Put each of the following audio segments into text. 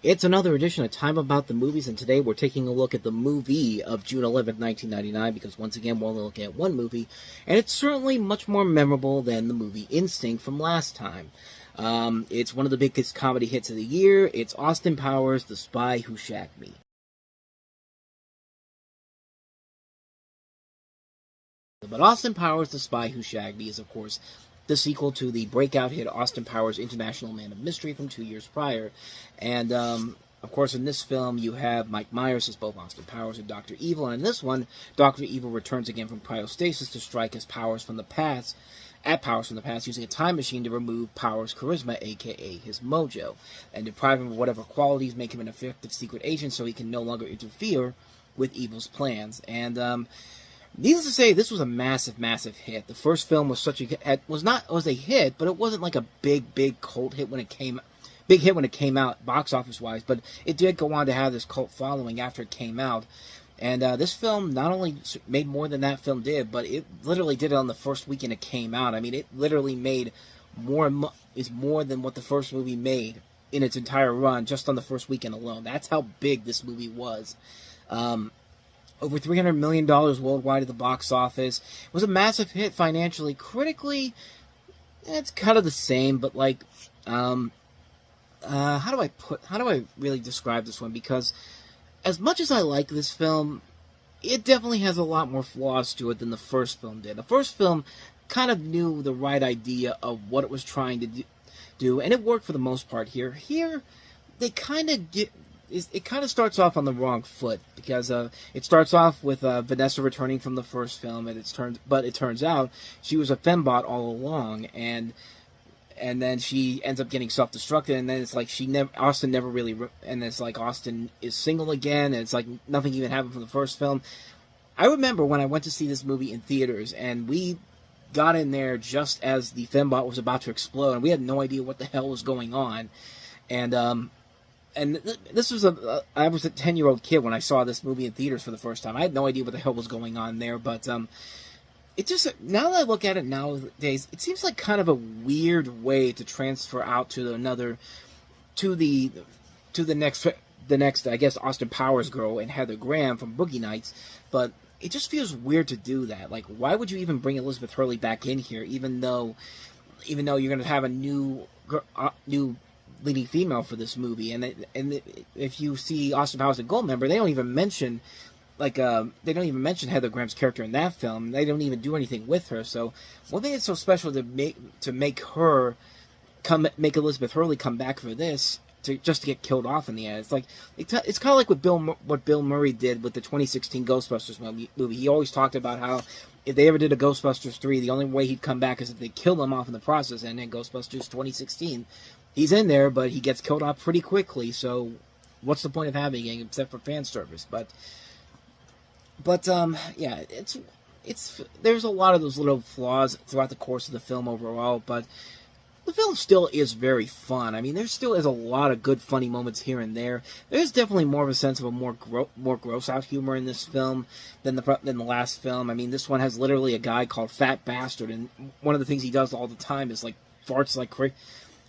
It's another edition of Time About the Movies, and today we're taking a look at the movie of June 11th, 1999, because once again we're only looking at one movie, and it's certainly much more memorable than the movie Instinct from last time. It's one of the biggest comedy hits of the year. It's Austin Powers' The Spy Who Shagged Me. But Austin Powers' The Spy Who Shagged Me is, of course, the sequel to the breakout hit Austin Powers' International Man of Mystery from 2 years prior. And, of course, in this film, you have Mike Myers as both Austin Powers and Dr. Evil. And in this one, Dr. Evil returns again from cryostasis to strike his Powers from the past, using a time machine to remove Powers' charisma, a.k.a. his mojo, and deprive him of whatever qualities make him an effective secret agent so he can no longer interfere with Evil's plans. And, needless to say, this was a massive, massive hit. The first film was was a hit, but it wasn't like a big cult hit when it came out, box office wise. But it did go on to have this cult following after it came out. And this film not only made more than that film did, but it literally did it on the first weekend it came out. I mean, it literally made more than what the first movie made in its entire run just on the first weekend alone. That's how big this movie was. Over $300 million worldwide at the box office. It was a massive hit financially. Critically, it's kind of the same, but like, how do I really describe this one? Because as much as I like this film, it definitely has a lot more flaws to it than the first film did. The first film kind of knew the right idea of what it was trying to do, and it worked for the most part here. Here, they kind of it kind of starts off on the wrong foot, because it starts off with Vanessa returning from the first film, and it turns out she was a fembot all along, and then she ends up getting self-destructed, and then it's like Austin never really, and it's like Austin is single again, and it's like nothing even happened from the first film. I remember when I went to see this movie in theaters, and we got in there just as the fembot was about to explode, and we had no idea what the hell was going on, and this was I was a 10-year-old kid when I saw this movie in theaters for the first time. I had no idea what the hell was going on there, but it just, now that I look at it nowadays, it seems like kind of a weird way to transfer out to the next, I guess, Austin Powers girl and Heather Graham from Boogie Nights, but it just feels weird to do that. Like, why would you even bring Elizabeth Hurley back in here, even though you're going to have a new leading female for this movie? And if you see Austin Powers and Goldmember, they don't even mention Heather Graham's character in that film. They don't even do anything with her. So what made it so special to make Elizabeth Hurley come back for this, just to get killed off in the end? It's like it's kind of like what Bill Murray did with the 2016 Ghostbusters movie. He always talked about how if they ever did a Ghostbusters 3, the only way he'd come back is if they killed him off in the process. And in Ghostbusters 2016, he's in there, but he gets killed off pretty quickly. So what's the point of having him except for fan service? But yeah, there's a lot of those little flaws throughout the course of the film overall, but the film still is very fun. I mean, there still is a lot of good, funny moments here and there. There's definitely more of a sense of a more gross-out humor in this film than the last film. I mean, this one has literally a guy called Fat Bastard, and one of the things he does all the time is like farts like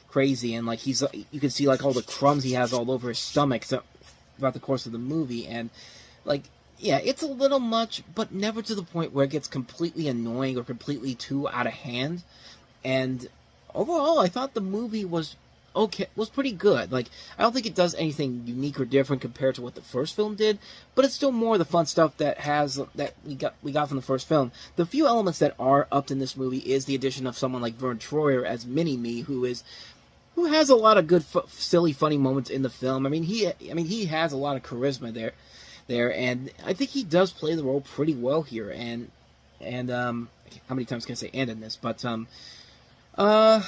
crazy, and like you can see like all the crumbs he has all over his stomach throughout the course of the movie, and like, yeah, it's a little much, but never to the point where it gets completely annoying or completely too out of hand. And overall, I thought the movie was pretty good. Like, I don't think it does anything unique or different compared to what the first film did, but it's still more of the fun stuff that we got from the first film. The few elements that are upped in this movie is the addition of someone like Vern Troyer as Mini-Me, who has a lot of good, silly, funny moments in the film. I mean, he has a lot of charisma there, and I think he does play the role pretty well here. And how many times can I say "and" in this? But I'm trying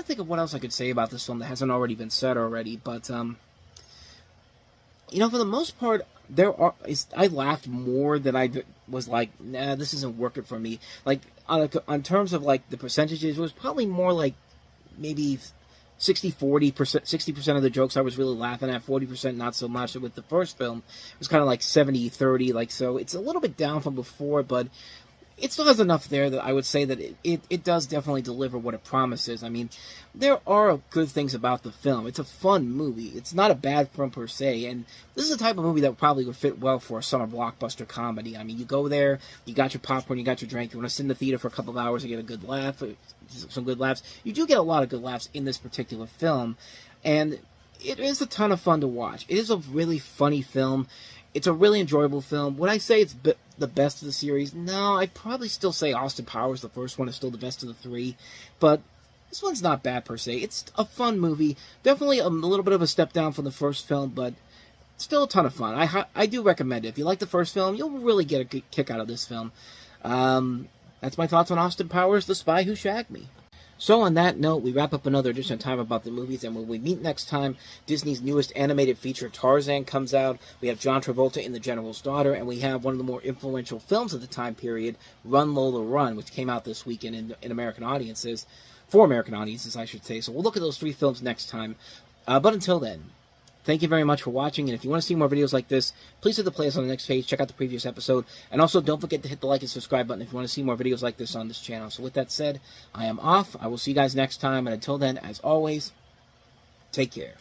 to think of what else I could say about this film that hasn't already been said already. But for the most part, I laughed more than I was like, nah, this isn't working for me. Like, on terms of like the percentages, it was probably more like maybe 60-40%, 60% of the jokes I was really laughing at, 40% not so much. With the first film, it was kind of like 70-30, like, so it's a little bit down from before, but it still has enough there that I would say that it does definitely deliver what it promises. I mean, there are good things about the film. It's a fun movie. It's not a bad film per se, and this is the type of movie that probably would fit well for a summer blockbuster comedy. I mean, you go there, you got your popcorn, you got your drink, you want to sit in the theater for a couple of hours and get a good laugh, some good laughs. You do get a lot of good laughs in this particular film, and it is a ton of fun to watch. It is a really funny film. It's a really enjoyable film. Would I say it's the best of the series? No, I'd probably still say Austin Powers, the first one, is still the best of the three. But this one's not bad per se. It's a fun movie. Definitely a little bit of a step down from the first film, but still a ton of fun. I do recommend it. If you like the first film, you'll really get a good kick out of this film. That's my thoughts on Austin Powers, The Spy Who Shagged Me. So on that note, we wrap up another edition of Time About the Movies, and when we meet next time, Disney's newest animated feature, Tarzan, comes out. We have John Travolta in The General's Daughter, and we have one of the more influential films of the time period, Run, Lola, Run, which came out this weekend in American audiences, for American audiences, I should say. So we'll look at those three films next time. But until then, thank you very much for watching, and if you want to see more videos like this, please hit the playlist on the next page, check out the previous episode, and also don't forget to hit the like and subscribe button if you want to see more videos like this on this channel. So with that said, I am off. I will see you guys next time, and until then, as always, take care.